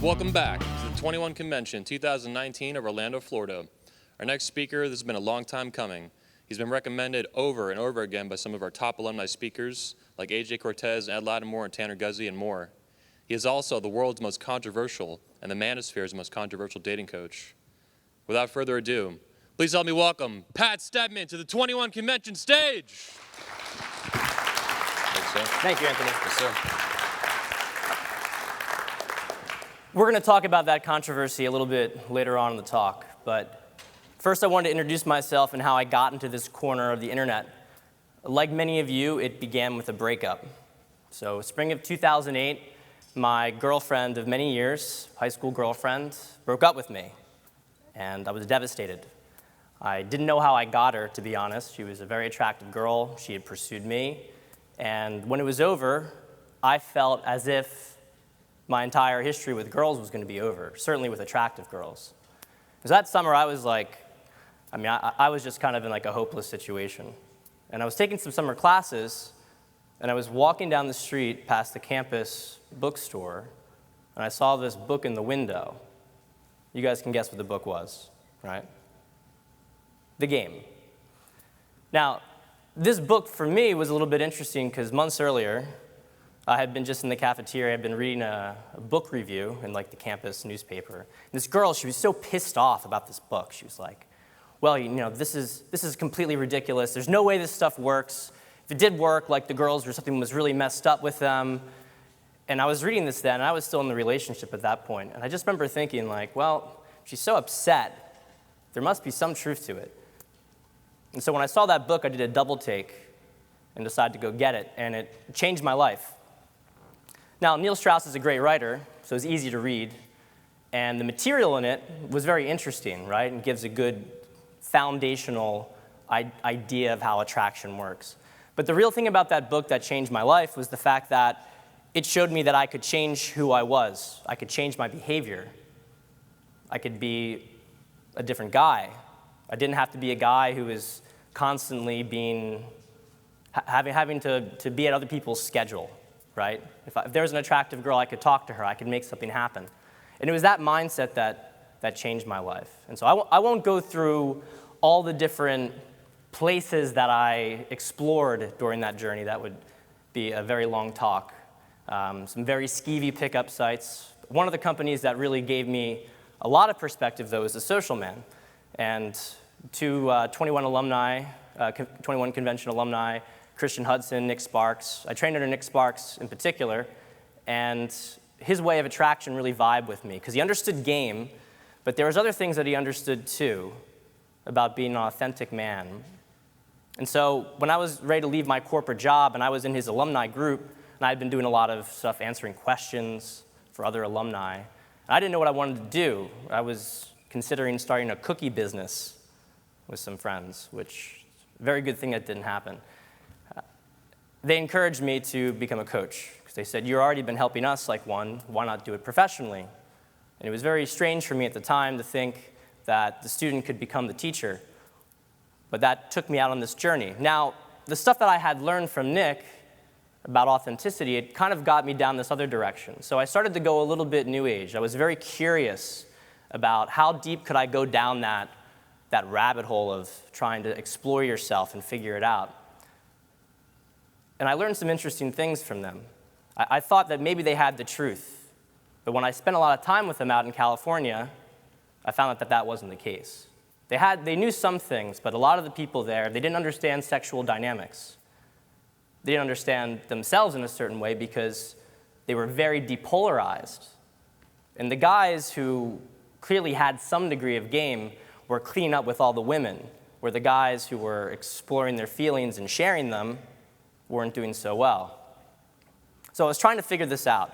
Welcome back to the 21 Convention 2019 of Orlando, Florida. Our next speaker, this has been a long time coming. He's been recommended over and over again by some of our top alumni speakers like AJ Cortez, Ed Lattimore, and Tanner Guzzi, and more. He is also the world's most controversial and the manosphere's most controversial dating coach. Without further ado, please help me welcome Pat Stedman to the 21 Convention stage. Thanks, sir. Thank you, Anthony. Yes, sir. We're going to talk about that controversy a little bit later on in the talk, but first I wanted to introduce myself and how I got into this corner of the internet. Like many of you, it began with a breakup. So spring of 2008, my girlfriend of many years, high school girlfriend, broke up with me, and I was devastated. I didn't know how I got her, to be honest. She was a very attractive girl. She had pursued me, and when it was over, I felt as if my entire history with girls was going to be over, certainly with attractive girls. Because that summer, I was like, I was just kind of in like a hopeless situation. And I was taking some summer classes, and I was walking down the street past the campus bookstore, and I saw this book in the window. You guys can guess what the book was, right? The Game. Now, this book for me was a little bit interesting because months earlier, I had been just in the cafeteria, I'd been reading a book review in like the campus newspaper. And this girl, she was so pissed off about this book. She was like, well, you know, this is completely ridiculous. There's no way this stuff works. If it did work, like the girls or something was really messed up with them. And I was reading this then, and I was still in the relationship at that point. And I just remember thinking like, well, she's so upset. There must be some truth to it. And so when I saw that book, I did a double take and decided to go get it. And it changed my life. Now, Neil Strauss is a great writer, so it's easy to read, and the material in it was very interesting, right, and gives a good foundational idea of how attraction works. But the real thing about that book that changed my life was the fact that it showed me that I could change who I was. I could change my behavior. I could be a different guy. I didn't have to be a guy who was constantly having to be at other people's schedule. Right? If there was an attractive girl, I could talk to her. I could make something happen. And it was that mindset that changed my life. And so I won't go through all the different places that I explored during that journey. That would be a very long talk. Some very skeevy pickup sites. One of the companies that really gave me a lot of perspective, though, is The Social Man. And two 21 alumni, 21 Convention alumni, Christian Hudson, Nick Sparks. I trained under Nick Sparks in particular, and his way of attraction really vibed with me because he understood game, but there was other things that he understood too about being an authentic man. And so when I was ready to leave my corporate job and I was in his alumni group, and I had been doing a lot of stuff answering questions for other alumni, and I didn't know what I wanted to do. I was considering starting a cookie business with some friends, which is a very good thing that didn't happen. They encouraged me to become a coach because they said, you've already been helping us like one, why not do it professionally? And it was very strange for me at the time to think that the student could become the teacher, but that took me out on this journey. Now, the stuff that I had learned from Nick about authenticity, it kind of got me down this other direction. So I started to go a little bit new age. I was very curious about how deep could I go down that rabbit hole of trying to explore yourself and figure it out. And I learned some interesting things from them. I thought that maybe they had the truth. But when I spent a lot of time with them out in California, I found out that that wasn't the case. They knew some things, but a lot of the people there, they didn't understand sexual dynamics. They didn't understand themselves in a certain way because they were very depolarized. And the guys who clearly had some degree of game were cleaning up with all the women, where the guys who were exploring their feelings and sharing them weren't doing so well. So I was trying to figure this out.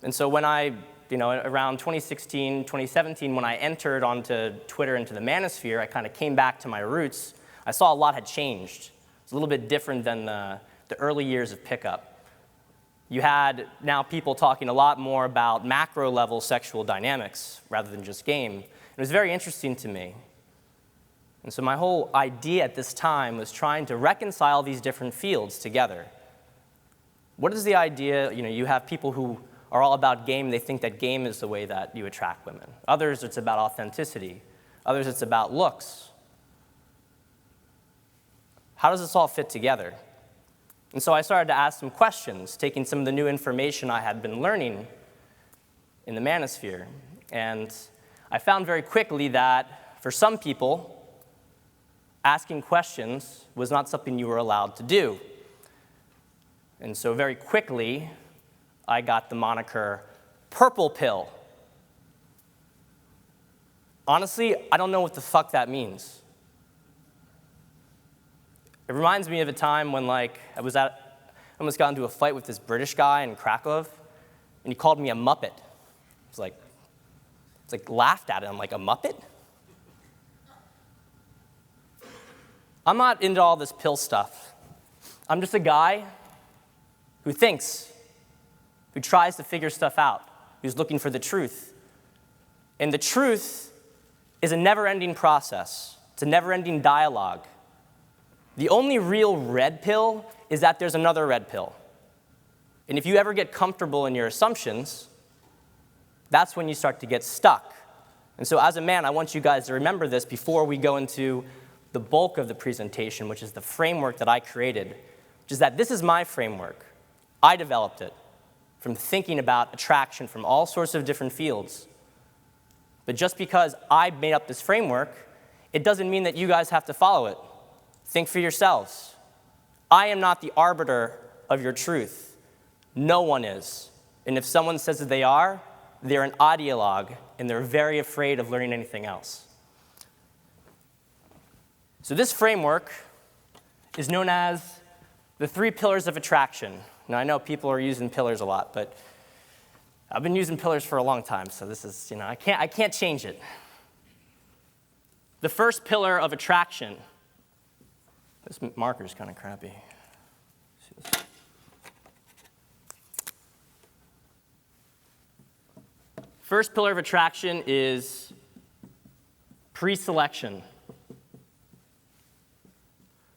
And so when around 2016, 2017, when I entered onto Twitter into the manosphere, I kind of came back to my roots. I saw a lot had changed. It's a little bit different than the early years of pickup. You had now people talking a lot more about macro-level sexual dynamics rather than just game. It was very interesting to me. And so my whole idea at this time was trying to reconcile these different fields together. What is the idea? You have people who are all about game. They think that game is the way that you attract women. Others, it's about authenticity. Others, it's about looks. How does this all fit together? And so I started to ask some questions, taking some of the new information I had been learning in the manosphere. And I found very quickly that for some people, asking questions was not something you were allowed to do. And so very quickly, I got the moniker Purple Pill. Honestly, I don't know what the fuck that means. It reminds me of a time when I almost got into a fight with this British guy in Krakow, and he called me a Muppet. It's like laughed at it. I'm like, a Muppet? I'm not into all this pill stuff. I'm just a guy who thinks, who tries to figure stuff out, who's looking for the truth. And the truth is a never-ending process. It's a never-ending dialogue. The only real red pill is that there's another red pill. And if you ever get comfortable in your assumptions, that's when you start to get stuck. And so as a man, I want you guys to remember this before we go into the bulk of the presentation, which is the framework that I created, which is that this is my framework. I developed it from thinking about attraction from all sorts of different fields. But just because I made up this framework, it doesn't mean that you guys have to follow it. Think for yourselves. I am not the arbiter of your truth. No one is. And if someone says that they are, they're an ideologue, and they're very afraid of learning anything else. So this framework is known as the 3 pillars of attraction. Now, I know people are using pillars a lot, but I've been using pillars for a long time, so this is, I can't change it. The first pillar of attraction. This marker's kind of crappy. First pillar of attraction is pre-selection.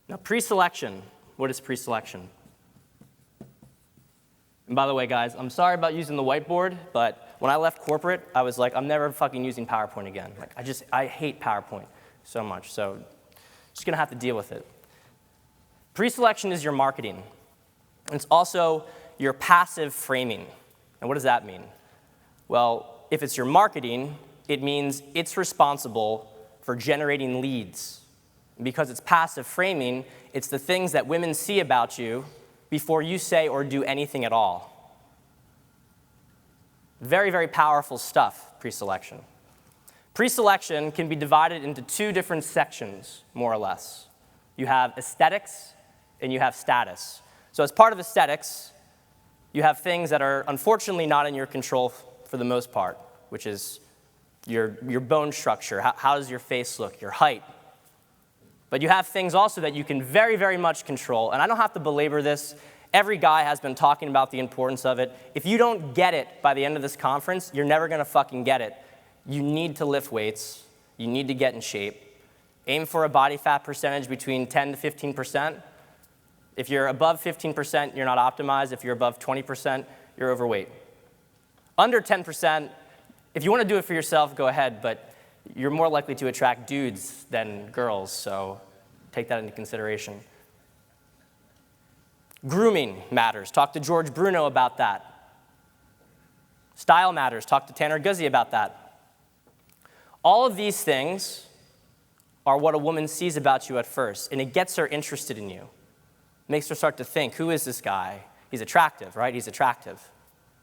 Now, pre-selection, what is pre-selection? And by the way, guys, I'm sorry about using the whiteboard, but when I left corporate, I was like, I'm never fucking using PowerPoint again. I hate PowerPoint so much, so just gonna have to deal with it. Pre-selection is your marketing. And it's also your passive framing. And what does that mean? Well, if it's your marketing, it means it's responsible for generating leads. And because it's passive framing, it's the things that women see about you before you say or do anything at all. Very, very powerful stuff, pre-selection. Pre-selection can be divided into 2 different sections, more or less. You have aesthetics and you have status. So as part of aesthetics, you have things that are unfortunately not in your control for the most part, which is your bone structure, how does your face look, your height. But you have things also that you can very, very much control. And I don't have to belabor this. Every guy has been talking about the importance of it. If you don't get it by the end of this conference, you're never going to fucking get it. You need to lift weights. You need to get in shape. Aim for a body fat percentage between 10 to 15%. If you're above 15%, you're not optimized. If you're above 20%, you're overweight. Under 10%, if you want to do it for yourself, go ahead, but you're more likely to attract dudes than girls, so take that into consideration. Grooming matters. Talk to George Bruno about that. Style matters. Talk to Tanner Guzzi about that. All of these things are what a woman sees about you at first, and it gets her interested in you. Makes her start to think, who is this guy? He's attractive, right? He's attractive.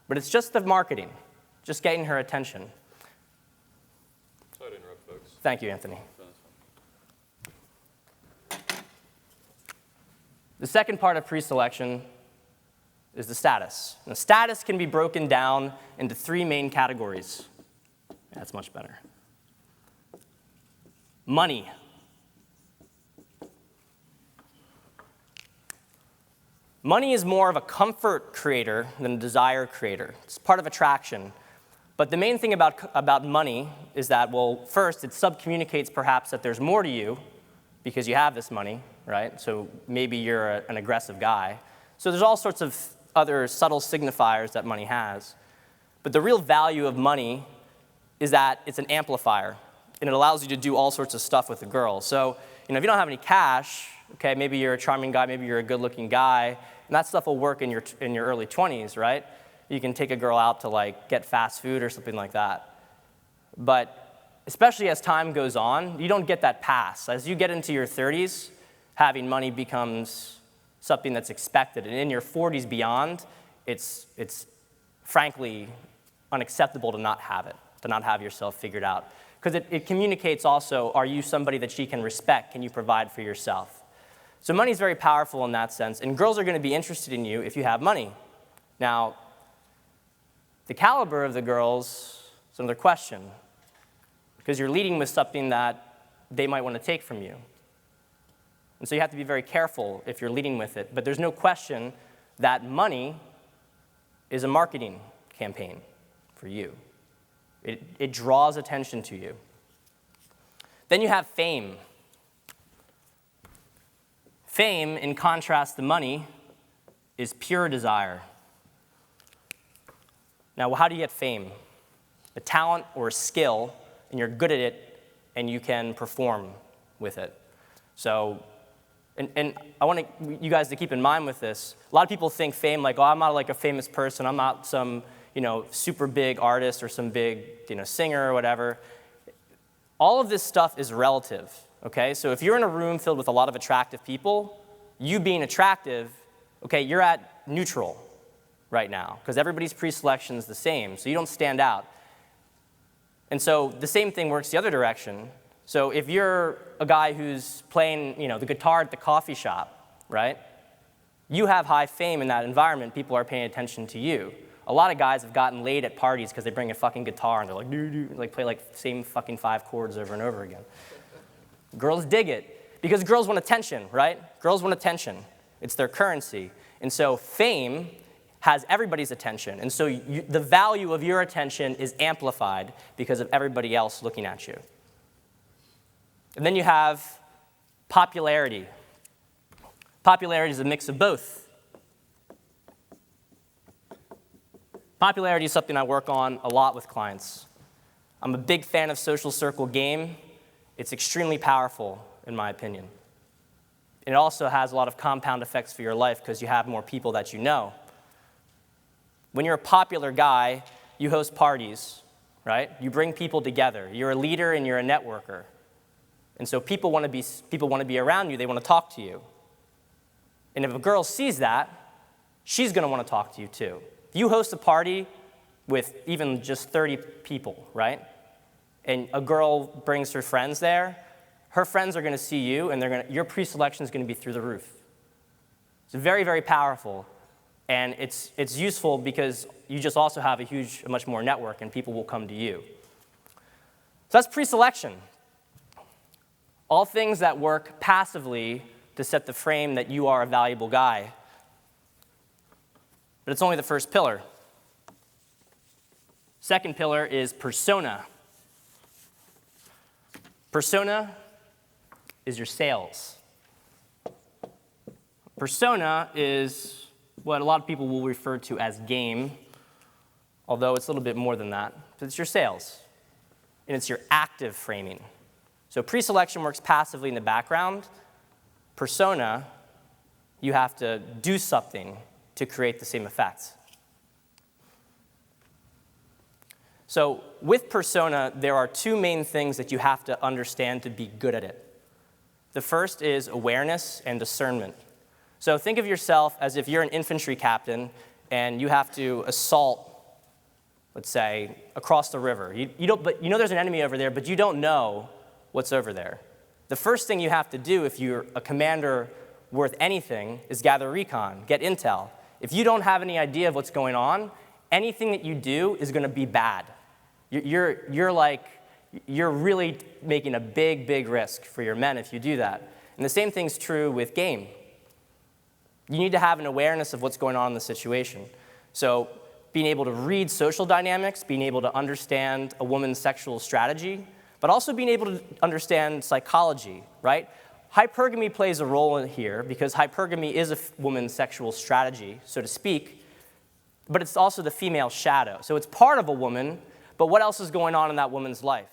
But it's just the marketing, just getting her attention. Sorry to interrupt, folks. Thank you, Anthony. The second part of pre-selection is the status. Now, status can be broken down into 3 main categories. That's much better. Money. Money is more of a comfort creator than a desire creator. It's part of attraction. But the main thing about money is that, well, first, it subcommunicates perhaps that there's more to you because you have this money, right? So maybe you're an aggressive guy. So there's all sorts of other subtle signifiers that money has. But the real value of money is that it's an amplifier, and it allows you to do all sorts of stuff with a girl. So, if you don't have any cash, okay, maybe you're a charming guy, maybe you're a good-looking guy, and that stuff will work in your early 20s, right? You can take a girl out to like get fast food or something like that. But especially as time goes on, you don't get that pass. As you get into your 30s, having money becomes something that's expected, and in your 40s beyond, it's frankly unacceptable to not have it, to not have yourself figured out. Because it communicates also, are you somebody that she can respect? Can you provide for yourself? So money is very powerful in that sense, and girls are going to be interested in you if you have money. Now, the caliber of the girls is another question, because you're leading with something that they might want to take from you. And so you have to be very careful if you're leading with it. But there's no question that money is a marketing campaign for you. It draws attention to you. Then you have fame. Fame, in contrast to money, is pure desire. Now, how do you get fame? A talent or a skill, and you're good at it, and you can perform with it. So, and I want you guys to keep in mind with this. A lot of people think fame like, oh, I'm not like a famous person. I'm not some, super big artist or some big, singer or whatever. All of this stuff is relative, okay? So if you're in a room filled with a lot of attractive people, you being attractive, okay, you're at neutral right now because everybody's pre-selection is the same, so you don't stand out. And so the same thing works the other direction. So if you're a guy who's playing, the guitar at the coffee shop, right? You have high fame in that environment. People are paying attention to you. A lot of guys have gotten laid at parties because they bring a fucking guitar and they're like, doo-doo, like play like same fucking 5 chords over and over again. Girls dig it because girls want attention, right? Girls want attention. It's their currency. And so fame has everybody's attention. And so the value of your attention is amplified because of everybody else looking at you. And then you have popularity. Popularity is a mix of both. Popularity is something I work on a lot with clients. I'm a big fan of social circle game. It's extremely powerful, in my opinion. And it also has a lot of compound effects for your life because you have more people that you know. When you're a popular guy, you host parties, right? You bring people together. You're a leader and you're a networker. And so people want to be around you. They want to talk to you. And if a girl sees that, she's going to want to talk to you too. If you host a party with even just 30 people, right? And a girl brings her friends there, her friends are going to see you, and your pre-selection is going to be through the roof. It's very, very powerful. And it's useful because you just also have a much more network, and people will come to you. So that's pre-selection. All things that work passively to set the frame that you are a valuable guy. But it's only the first pillar. Second pillar is persona. Persona is your sales. Persona is what a lot of people will refer to as game, although it's a little bit more than that. But it's your sales, and it's your active framing. So pre-selection works passively in the background. Persona, you have to do something to create the same effects. So with persona, there are 2 main things that you have to understand to be good at it. The first is awareness and discernment. So think of yourself as if you're an infantry captain and you have to assault, let's say, across the river. But you know there's an enemy over there, but you don't know what's over there. The first thing you have to do if you're a commander worth anything is gather recon, get intel. If you don't have any idea of what's going on, anything that you do is going to be bad. You're really making a big, big risk for your men if you do that. And the same thing's true with game. You need to have an awareness of what's going on in the situation. So being able to read social dynamics, being able to understand a woman's sexual strategy, but also being able to understand psychology, right? Hypergamy plays a role in here because hypergamy is a woman's sexual strategy, so to speak. but it's also the female shadow. So it's part of a woman, but what else is going on in that woman's life?